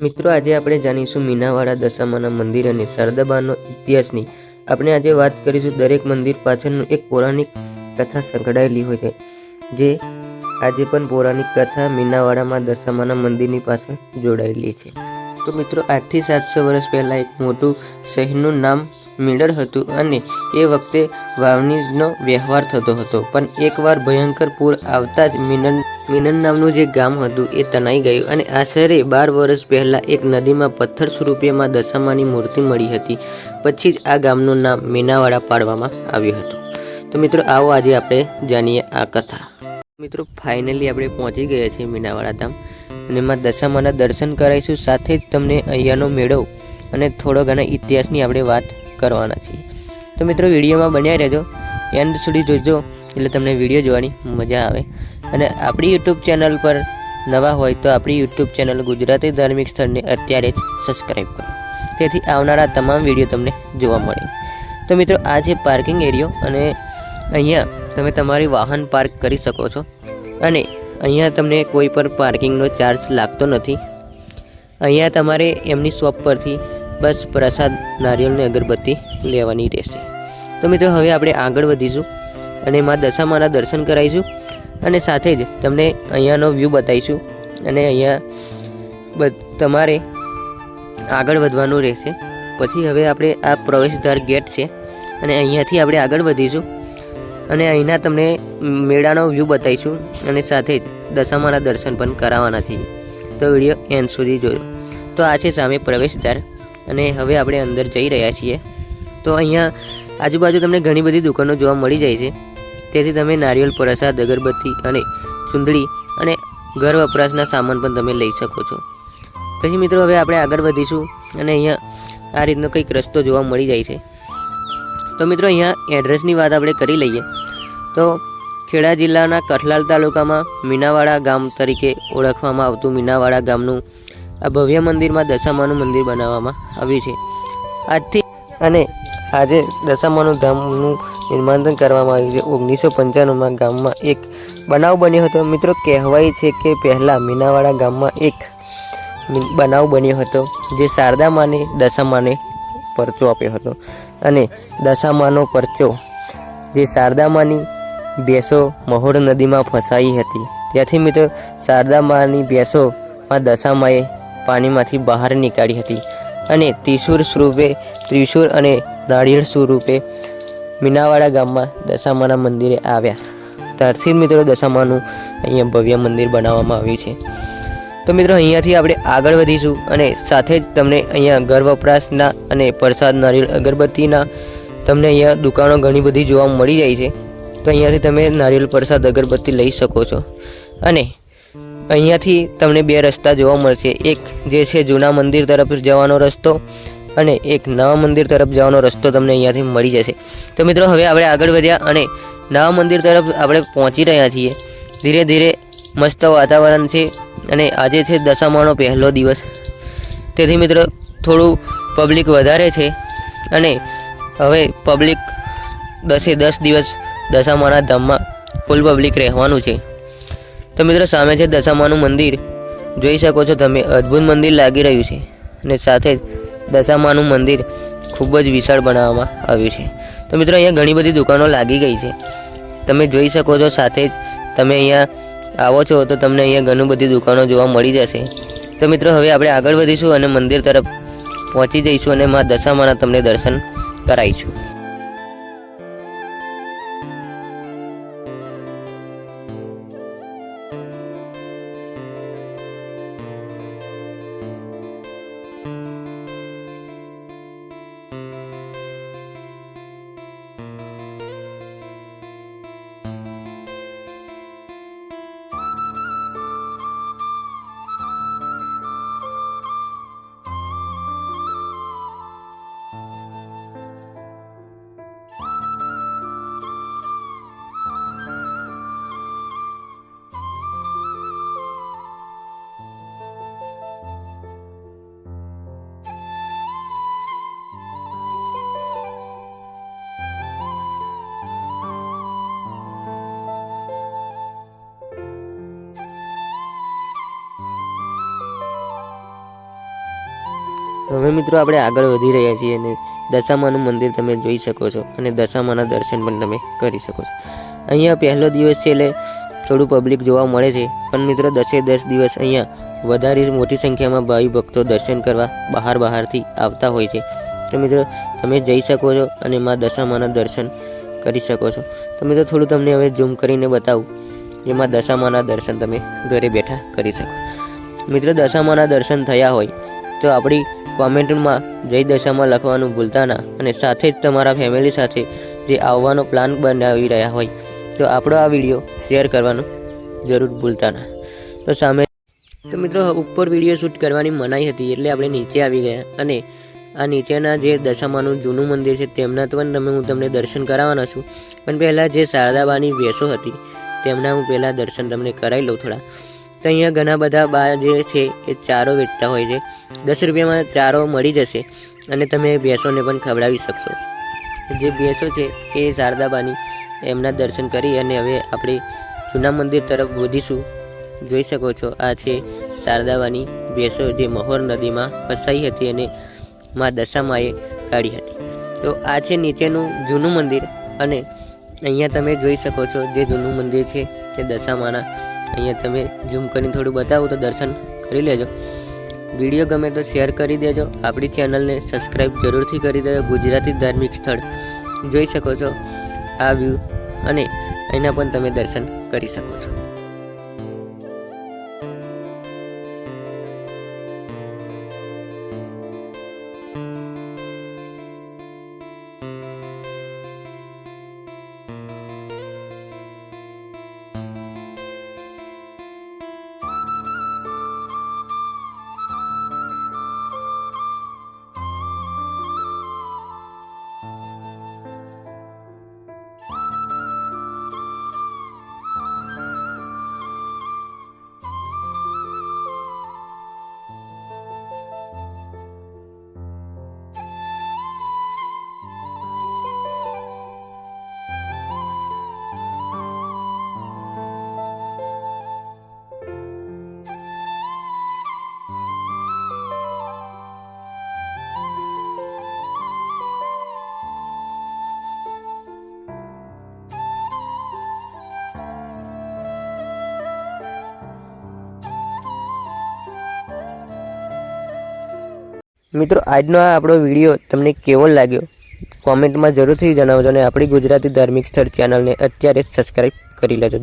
મિત્રો આજે આપણે જાણીશું મીનાવાડા દશામાના મંદિર અને શારદાબાનો ઇતિહાસની આપણે આજે વાત કરીશું। દરેક મંદિર પાછળનું એક પૌરાણિક કથા સંકળાયેલી હોય છે, જે આજે પણ પૌરાણિક કથા મીનાવાડામાં દશામાના મંદિરની પાછળ જોડાયેલી છે। તો મિત્રો આજથી 700 વર્ષ પહેલાં એક મોટું શહેરનું નામ મીડળ હતું અને એ વખતે વાવણીનો વ્યવહાર થતો હતો, પણ એકવાર ભયંકર પૂર આવતા જ મીનન નામનું જે ગામ હતું એ તણાઈ ગયું અને આશરે 12 વર્ષ પહેલાં એક નદીમાં પથ્થર સ્વરૂપે માં દશામાની મૂર્તિ મળી હતી। પછી જ આ ગામનું નામ મીનાવાડા પાડવામાં આવ્યું હતું। તો મિત્રો આવો આજે આપણે જાણીએ આ કથા। મિત્રો ફાઇનલી આપણે પહોંચી ગયા છીએ મીનાવાડા ધામ અને માં દશામાના દર્શન કરાવીશું, સાથે જ તમને અહીંયાનો મેળો અને થોડો ઘણા ઇતિહાસની આપણે વાત કરવાના છીએ। તો મિત્રો વિડીયોમાં બન્યા રહેજો, એન્ડ સુધી જોજો એટલે તમને વિડીયો જોવાની મજા આવે। અને આપણી યુટ્યુબ ચેનલ પર નવા હોય તો આપણી યુટ્યુબ ચેનલ ગુજરાતી ધાર્મિક સ્થળને અત્યારે જ સબસ્ક્રાઈબ કરો, તેથી આવનારા તમામ વિડીયો તમને જોવા મળે। તો મિત્રો આ છે પાર્કિંગ એરિયો અને અહીંયા તમે તમારી વાહન પાર્ક કરી શકો છો અને અહીંયા તમને કોઈ પણ પાર્કિંગનો ચાર્જ લાગતો નથી। અહીંયા તમારે એમની શોપ પરથી બસ પ્રસાદ, નારિયેળની અગરબત્તી લેવાની રહેશે। તો મિત્રો હવે આપણે આગળ વધીશું અને માં દશામાના દર્શન કરાવીશું અને સાથે જ તમને અહીંયાનો વ્યૂ બતાવીશું અને અહીંયા તમારે આગળ વધવાનું રહેશે। પછી હવે આપણે આ પ્રવેશદ્વાર ગેટ છે અને અહીંયાથી આપણે આગળ વધીશું અને અહીંના તમને મેળાનો વ્યૂ બતાવીશું અને સાથે જ દશામાના દર્શન પણ કરાવવાના છીએ। તો વિડીયો એન્ડ સુધી જોજો। તો આ છે સામે પ્રવેશદ્વાર અને હવે આપણે અંદર જઈ રહ્યા છીએ। તો અહીંયા આજુબાજુ તમને ઘણી બધી દુકાનો જોવા મળી જાય છે, તેથી તમે નારિયેળ, પ્રસાદ, અગરબત્તી અને ચૂંદડી અને ઘર વપરાશના સામાન પણ તમે લઈ શકો છો। પછી મિત્રો હવે આપણે આગળ વધીશું અને અહીંયા આ રીતનો કંઈક રસ્તો જોવા મળી જાય છે। તો મિત્રો અહીંયા એડ્રેસની વાત આપણે કરી લઈએ તો ખેડા જિલ્લાના કઠલાલ તાલુકામાં મીનાવાડા ગામ તરીકે ઓળખવામાં આવતું મીનાવાડા ગામનું આ ભવ્ય મંદિરમાં દશામાનું મંદિર બનાવવામાં આવ્યું છે આજથી। અને આજે દશામાનું ધામનું નિર્માણ કરવામાં આવ્યું છે 1995માં। ગામમાં એક બનાવ બન્યો હતો મિત્રો। કહેવાય છે કે પહેલાં મીનાવાડા ગામમાં એક બનાવ બન્યો હતો, જે શારદામાને દશામાને પરચો આપ્યો હતો અને દશામાનો પરચો જે શારદામાની ભેંસો મહોર નદીમાં ફસાઈ હતી, ત્યાંથી મિત્રો શારદામાની ભેંસોમાં દશામાએ પાણીમાંથી બહાર નીકાળી હતી અને ત્રિશૂળ અને નાળિયેર સ્વરૂપે મીનાવાડા ગામમાં દશામાના મંદિરે આવ્યા। ત્યારથી મિત્રો દશામાનું અહીંયા ભવ્ય મંદિર બનાવવામાં આવ્યું છે। તો મિત્રો અહીંયાથી આપણે આગળ વધીશું અને સાથે જ તમને અહીંયા ઘર વપરાશના અને પ્રસાદ, નારિયેળ, અગરબત્તીના તમને અહીંયા દુકાનો ઘણી બધી જોવા મળી જાય છે। તો અહીંયાથી તમે નારિયેળ, પ્રસાદ, અગરબત્તી લઈ શકો છો અને અહીંયાથી તમને બે રસ્તા જોવા મળશે, એક જે છે જૂના મંદિર તરફ જવાનો રસ્તો અને એક નવા મંદિર તરફ જવાનો રસ્તો તમને અહીંયાથી મળી જશે। તો મિત્રો હવે આપણે આગળ વધ્યા અને નવા મંદિર તરફ આપણે પહોંચી રહ્યા છીએ। ધીરે ધીરે મસ્ત વાતાવરણ છે અને આજે છે દશામાનો પહેલો દિવસ, તેથી મિત્રો થોડું પબ્લિક વધારે છે અને હવે પબ્લિક 10 દિવસ દશામાના ધામમાં ફૂલ પબ્લિક રહેવાનું છે। તો મિત્રો સામે છે દશામાનું મંદિર, જોઈ શકો છો તમે, અદ્ભુત મંદિર લાગી રહ્યું છે અને સાથે જ દશામાનું મંદિર ખૂબ જ વિશાળ બનાવવામાં આવ્યું છે। તો મિત્રો અહીંયા ઘણી બધી દુકાનો લાગી ગઈ છે, તમે જોઈ શકો છો। સાથે જ તમે અહીંયા આવો છો તો તમને અહીંયા ઘણી બધી દુકાનો જોવા મળી જશે। તો મિત્રો હવે આપણે આગળ વધીશું અને મંદિર તરફ પહોંચી જઈશું અને માં દશામાના તમને દર્શન કરાવીશું। હવે મિત્રો આપણે આગળ વધી રહ્યા છીએ અને દશામાનું મંદિર તમે જોઈ શકો છો અને દશામાના દર્શન પણ તમે કરી શકો છો. અહીંયા પહેલો દિવસ છે એટલે થોડું પબ્લિક જોવા મળે છે, પણ મિત્રો 10 દિવસ અહીંયા વધારે મોટી સંખ્યામાં ભાવિ ભક્તો દર્શન કરવા બહારથી આવતા હોય છે. તો મિત્રો તમે જઈ શકો છો અને મા દશામાના દર્શન કરી શકો છો. તો મિત્રો થોડું તમને હવે ઝૂમ કરીને બતાવું, જેમાં દશામાના દર્શન તમે ઘરે બેઠા કરી શકો. મિત્રો દશામાના દર્શન થયા હોય તો આપણી કોમેન્ટમાં જય દશામાં લખવાનું ભૂલતા ના, અને સાથે જ તમારા ફેમિલી સાથે જે આવવાનો પ્લાન બનાવી રહ્યા હોય તો આપણો આ વિડીયો શેર કરવાનું જરૂર ભૂલતા ના. તો મિત્રો ઉપર વિડીયો શૂટ કરવાની મનાઈ હતી એટલે આપણે નીચે આવી ગયા, અને આ નીચેના જે દશામાનું જૂનું મંદિર છે તેમના પણ હું તમને દર્શન કરાવવાનો છું. પણ પહેલાં જે શારદાબાની ભેંસો હતી તેમના હું પહેલાં દર્શન તમને કરાવી લઉં થોડા. તો અહીંયા ઘણા બધા બા જે છે એ ચારો વેચતા હોય છે. 10 રૂપિયામાં ચારો મળી જશે અને તમે ભેંસોને પણ ખવડાવી શકશો. જે ભેંસો છે એ શારદાબાની, એમના દર્શન કરી અને હવે આપણે જૂના મંદિર તરફ વધીશું. જોઈ શકો છો આ છે શારદાબાની ભેંસો જે મહોર નદીમાં ફસાઈ હતી અને મા દશામાએ કાઢી હતી. તો આ છે નીચેનું જૂનું મંદિર, અને અહીંયા તમે જોઈ શકો છો જે જૂનું મંદિર છે તે દશામાના. અહીંયા તમે ઝૂમ કરીને થોડું બતાવું તો દર્શન કરી લેજો. વિડીયો ગમે તો શેર કરી દેજો. આપણી ચેનલને સબસ્ક્રાઈબ જરૂરથી કરી દેજો. ગુજરાતી ધાર્મિક સ્થળ જોઈ શકો છો આ વ્યૂ, અને એના પણ તમે દર્શન કરી શકો છો. મિત્રો આજનો આ આપણો વિડીયો તમને કેવો લાગ્યો કોમેન્ટમાં જરૂરથી જણાવજો, અને આપણી ગુજરાતી ધાર્મિક સ્થળ ચેનલને અત્યારે જ સબસ્ક્રાઈબ કરી લેજો.